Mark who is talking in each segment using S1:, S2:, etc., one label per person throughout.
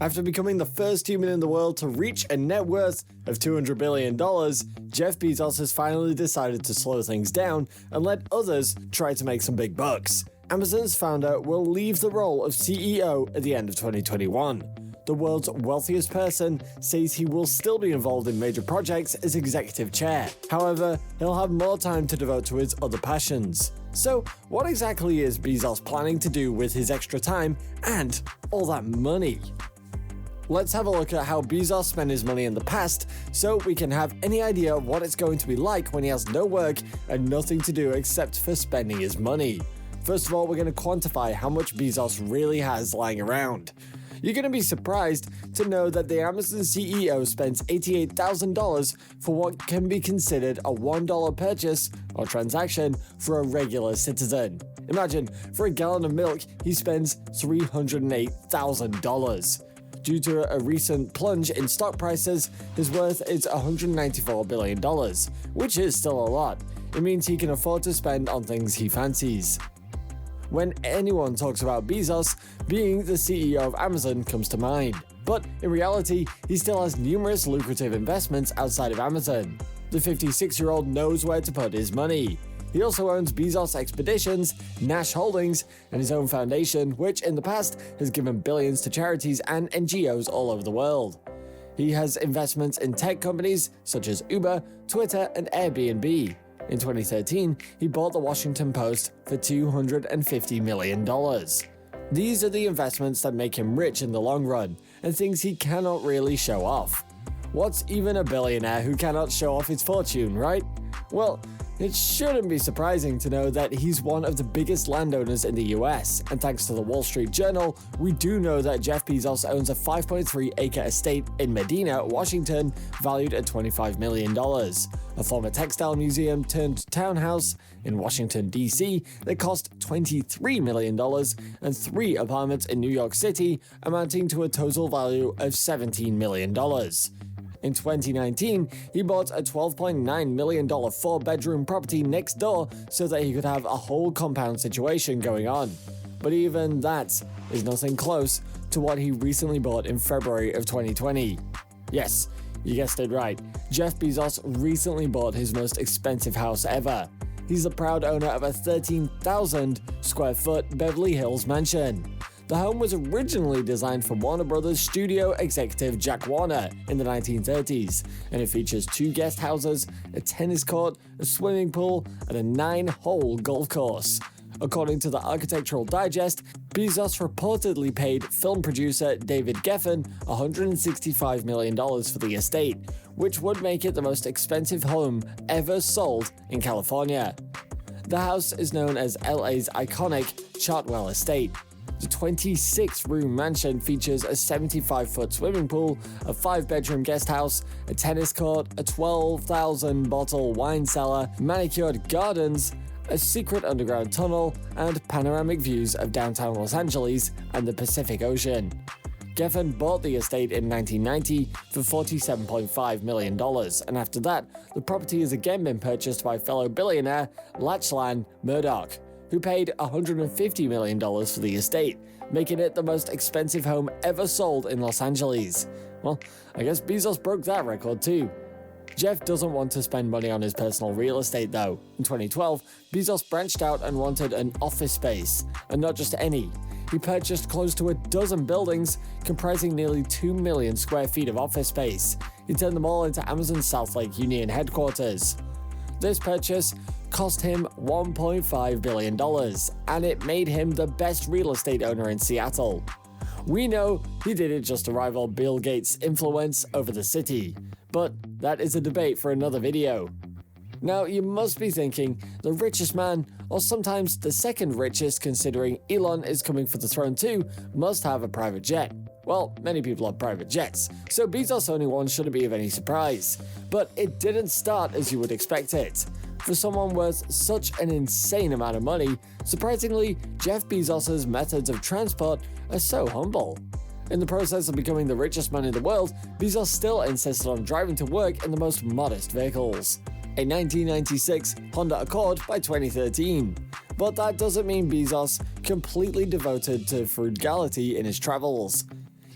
S1: After becoming the first human in the world to reach a net worth of $200 billion, Jeff Bezos has finally decided to slow things down and let others try to make some big bucks. Amazon's founder will leave the role of CEO at the end of 2021. The world's wealthiest person says he will still be involved in major projects as executive chair. However, he'll have more time to devote to his other passions. So, what exactly is Bezos planning to do with his extra time and all that money? Let's have a look at how Bezos spent his money in the past so we can have any idea of what it's going to be like when he has no work and nothing to do except for spending his money. First of all, we're going to quantify how much Bezos really has lying around. You're going to be surprised to know that the Amazon CEO spends $88,000 for what can be considered a $1 purchase or transaction for a regular citizen. Imagine, for a gallon of milk, he spends $308,000. Due to a recent plunge in stock prices, his worth is $194 billion, which is still a lot. It means he can afford to spend on things he fancies. When anyone talks about Bezos, being the CEO of Amazon comes to mind. But in reality, he still has numerous lucrative investments outside of Amazon. The 56-year-old knows where to put his money. He also owns Bezos Expeditions, Nash Holdings, and his own foundation, which in the past has given billions to charities and NGOs all over the world. He has investments in tech companies such as Uber, Twitter, and Airbnb. In 2013, he bought the Washington Post for $250 million. These are the investments that make him rich in the long run, and things he cannot really show off. What's even a billionaire who cannot show off his fortune, right? Well, it shouldn't be surprising to know that he's one of the biggest landowners in the US, and thanks to the Wall Street Journal, we do know that Jeff Bezos owns a 5.3-acre estate in Medina, Washington, valued at $25 million, a former textile museum turned townhouse in Washington, D.C. that cost $23 million, and 3 apartments in New York City, amounting to a total value of $17 million. In 2019, he bought a $12.9 million 4-bedroom property next door so that he could have a whole compound situation going on. But even that is nothing close to what he recently bought in February of 2020. Yes, you guessed it right. Jeff Bezos recently bought his most expensive house ever. He's the proud owner of a 13,000 square foot Beverly Hills mansion. The home was originally designed for Warner Brothers studio executive Jack Warner in the 1930s, and it features 2 guest houses, a tennis court, a swimming pool, and a 9-hole golf course. According to the Architectural Digest, Bezos reportedly paid film producer David Geffen $165 million for the estate, which would make it the most expensive home ever sold in California. The house is known as LA's iconic Chartwell Estate. The 26-room mansion features a 75-foot swimming pool, a 5-bedroom guest house, a tennis court, a 12,000-bottle wine cellar, manicured gardens, a secret underground tunnel, and panoramic views of downtown Los Angeles and the Pacific Ocean. Geffen bought the estate in 1990 for $47.5 million, and after that, the property has again been purchased by fellow billionaire Lachlan Murdoch, who paid $150 million for the estate, making it the most expensive home ever sold in Los Angeles. Well, I guess Bezos broke that record too. Jeff doesn't want to spend money on his personal real estate though. In 2012, Bezos branched out and wanted an office space, and not just any. He purchased close to a dozen buildings, comprising nearly 2 million square feet of office space. He turned them all into Amazon's South Lake Union headquarters. This purchase cost him $1.5 billion, and it made him the best real estate owner in Seattle. We know he did it just to rival Bill Gates' influence over the city, but that is a debate for another video. Now, you must be thinking, the richest man, or sometimes the second richest considering Elon is coming for the throne too, must have a private jet. Well, many people have private jets, so Bezos owning one shouldn't be of any surprise. But it didn't start as you would expect it. For someone worth such an insane amount of money, surprisingly, Jeff Bezos' methods of transport are so humble. In the process of becoming the richest man in the world, Bezos still insisted on driving to work in the most modest vehicles. A 1996 Honda Accord by 2013. But that doesn't mean Bezos completely devoted to frugality in his travels.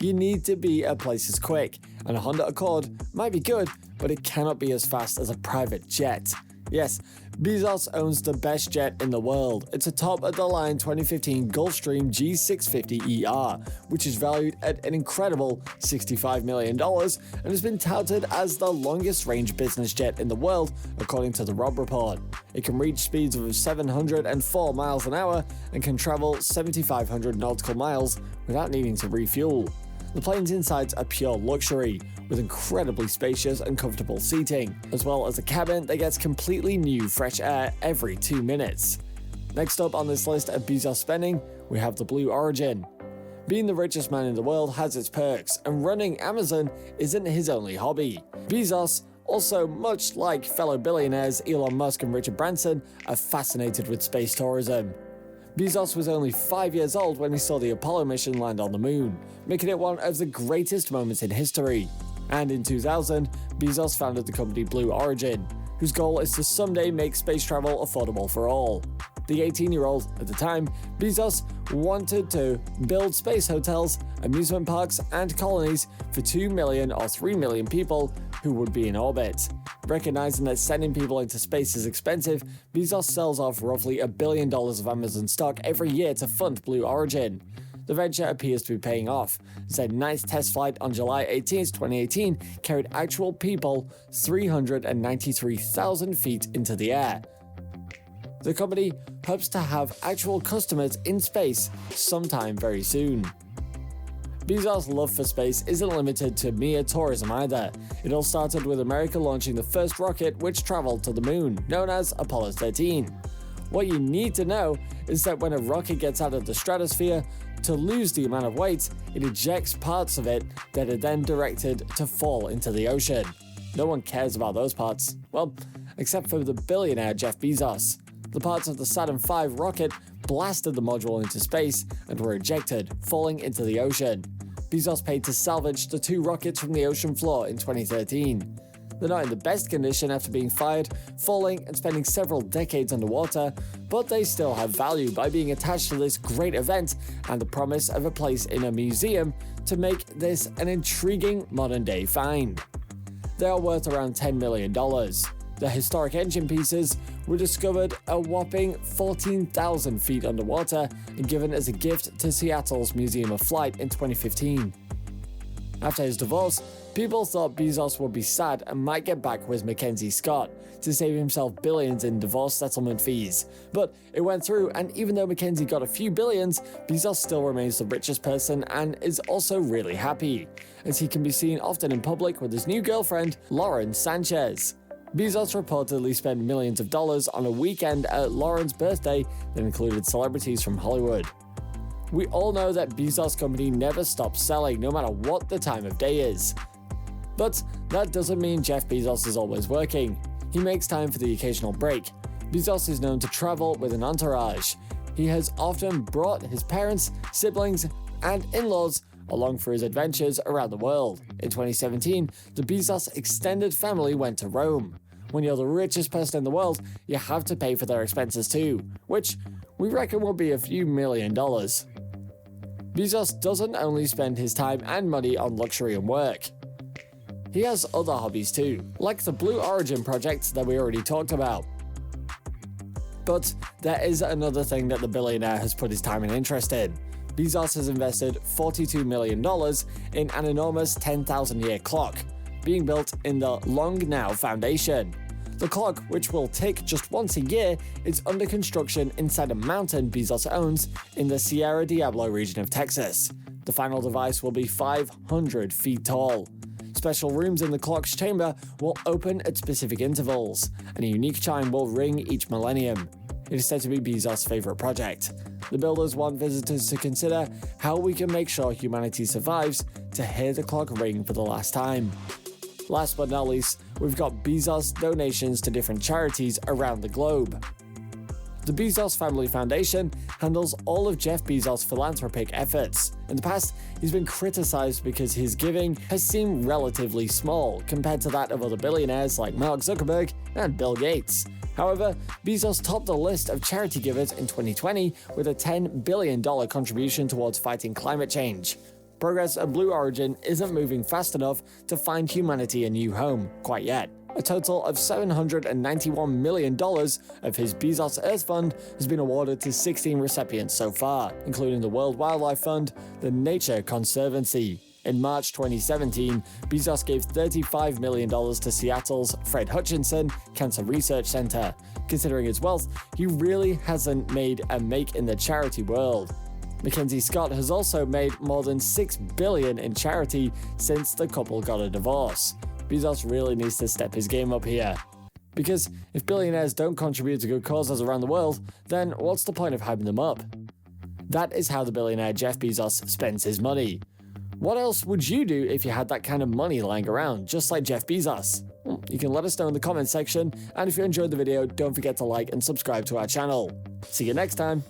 S1: you need to be at places quick, and a Honda Accord might be good, but it cannot be as fast as a private jet. Yes, Bezos owns the best jet in the world. It's a top-of-the-line 2015 Gulfstream G650ER, which is valued at an incredible $65 million and has been touted as the longest-range business jet in the world, according to the Robb Report. It can reach speeds of 704 miles an hour and can travel 7,500 nautical miles without needing to refuel. The plane's insides are pure luxury, with incredibly spacious and comfortable seating, as well as a cabin that gets completely new fresh air every 2 minutes. Next up on this list of Bezos spending, we have the Blue Origin. Being the richest man in the world has its perks, and running Amazon isn't his only hobby. Bezos, also much like fellow billionaires Elon Musk and Richard Branson, are fascinated with space tourism. Bezos was only 5 years old when he saw the Apollo mission land on the moon, making it one of the greatest moments in history. And in 2000, Bezos founded the company Blue Origin, whose goal is to someday make space travel affordable for all. The 18-year-old, at the time, Bezos wanted to build space hotels, amusement parks, and colonies for 2 million or 3 million people who would be in orbit. Recognizing that sending people into space is expensive, Bezos sells off roughly $1 billion of Amazon stock every year to fund Blue Origin. The venture appears to be paying off, as their ninth test flight on July 18, 2018 carried actual people 393,000 feet into the air. The company hopes to have actual customers in space sometime very soon. Bezos' love for space isn't limited to mere tourism either. It all started with America launching the first rocket which traveled to the moon, known as Apollo 13. What you need to know is that when a rocket gets out of the stratosphere, to lose the amount of weight, it ejects parts of it that are then directed to fall into the ocean. No one cares about those parts, well, except for the billionaire Jeff Bezos. The parts of the Saturn V rocket blasted the module into space and were ejected, falling into the ocean. Bezos paid to salvage the 2 rockets from the ocean floor in 2013. They're not in the best condition after being fired, falling, and spending several decades underwater, but they still have value by being attached to this great event and the promise of a place in a museum to make this an intriguing modern-day find. They are worth around $10 million. The historic engine pieces were discovered a whopping 14,000 feet underwater and given as a gift to Seattle's Museum of Flight in 2015. After his divorce, people thought Bezos would be sad and might get back with Mackenzie Scott to save himself billions in divorce settlement fees. But it went through, and even though Mackenzie got a few billions, Bezos still remains the richest person and is also really happy, as he can be seen often in public with his new girlfriend, Lauren Sanchez. Bezos reportedly spent millions of dollars on a weekend at Lauren's birthday that included celebrities from Hollywood. We all know that Bezos' company never stops selling, no matter what the time of day is. But that doesn't mean Jeff Bezos is always working. He makes time for the occasional break. Bezos is known to travel with an entourage. He has often brought his parents, siblings, and in-laws along for his adventures around the world. In 2017, the Bezos extended family went to Rome. When you're the richest person in the world, you have to pay for their expenses too, which we reckon will be a few $1 million. Bezos doesn't only spend his time and money on luxury and work. He has other hobbies too, like the Blue Origin project that we already talked about. But there is another thing that the billionaire has put his time and interest in. Bezos has invested $42 million in an enormous 10,000-year clock, being built in the Long Now Foundation. The clock, which will tick just once a year, is under construction inside a mountain Bezos owns in the Sierra Diablo region of Texas. The final device will be 500 feet tall. Special rooms in the clock's chamber will open at specific intervals, and a unique chime will ring each millennium. It is said to be Bezos' favorite project. The builders want visitors to consider how we can make sure humanity survives to hear the clock ring for the last time. Last but not least, we've got Bezos' donations to different charities around the globe. The Bezos Family Foundation handles all of Jeff Bezos' philanthropic efforts. In the past, he's been criticized because his giving has seemed relatively small compared to that of other billionaires like Mark Zuckerberg and Bill Gates. However, Bezos topped the list of charity givers in 2020 with a $10 billion contribution towards fighting climate change. progress at Blue Origin isn't moving fast enough to find humanity a new home, quite yet. A total of $791 million of his Bezos Earth Fund has been awarded to 16 recipients so far, including the World Wildlife Fund, the Nature Conservancy. In March 2017, Bezos gave $35 million to Seattle's Fred Hutchinson Cancer Research Center. Considering his wealth, he really hasn't made a make in the charity world. Mackenzie Scott has also made more than $6 billion in charity since the couple got a divorce. Bezos really needs to step his game up here. Because if billionaires don't contribute to good causes around the world, then what's the point of hyping them up? That is how the billionaire Jeff Bezos spends his money. What else would you do if you had that kind of money lying around, just like Jeff Bezos? You can let us know in the comments section, and if you enjoyed the video, don't forget to like and subscribe to our channel. See you next time!